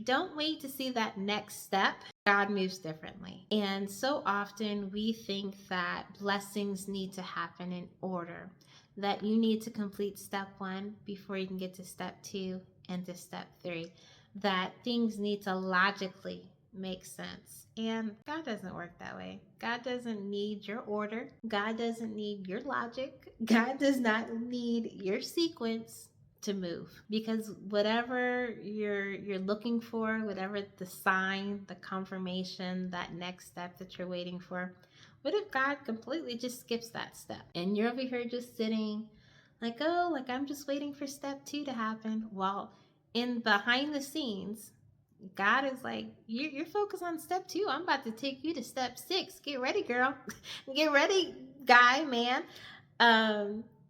Don't wait to see that next step. God moves differently. And so often we think that blessings need to happen in order, that you need to complete step one before you can get to step two and to step three, that things need to logically make sense. And God doesn't work that way. God doesn't need your order. God doesn't need your logic. God does not need your sequence to move, because whatever you're looking for, whatever the sign, the confirmation, that next step that you're waiting for, what if God completely just skips that step and you're over here just sitting like, oh, like I'm just waiting for step 2 to happen, while in behind the scenes God is like, you're focused on step 2, I'm about to take you to step 6. Get ready, girl. Get ready, guy, man.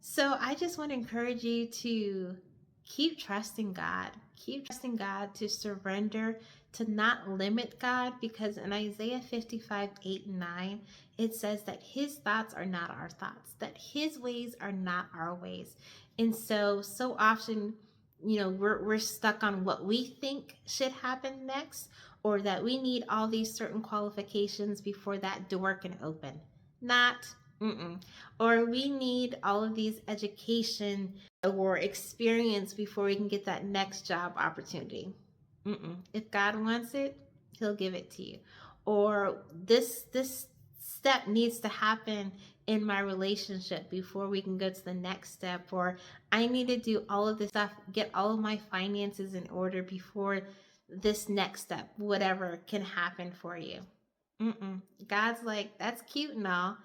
So I just want to encourage you to keep trusting God. Keep trusting God, to surrender, to not limit God, because in Isaiah 55:8 and 9, it says that his thoughts are not our thoughts, that his ways are not our ways. And so often, we're stuck on what we think should happen next, or that we need all these certain qualifications before that door can open. Not. Mm-mm. Or we need all of these education or experience before we can get that next job opportunity. Mm-mm. If God wants it, he'll give it to you. Or this step needs to happen in my relationship before we can go to the next step. Or I need to do all of this stuff, get all of my finances in order before this next step, whatever can happen for you. Mm-mm. God's like, that's cute and all.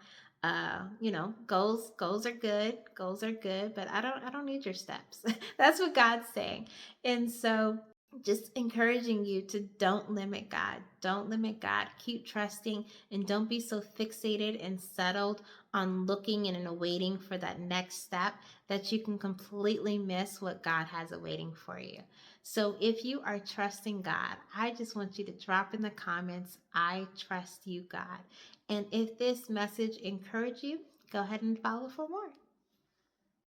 Goals are good. Goals are good, but I don't need your steps. That's what God's saying. And so just encouraging you to don't limit God. Don't limit God. Keep trusting, and don't be so fixated and settled on looking and awaiting for that next step that you can completely miss what God has awaiting for you. So if you are trusting God, I just want you to drop in the comments, I trust you, God. And if this message encouraged you, go ahead and follow for more.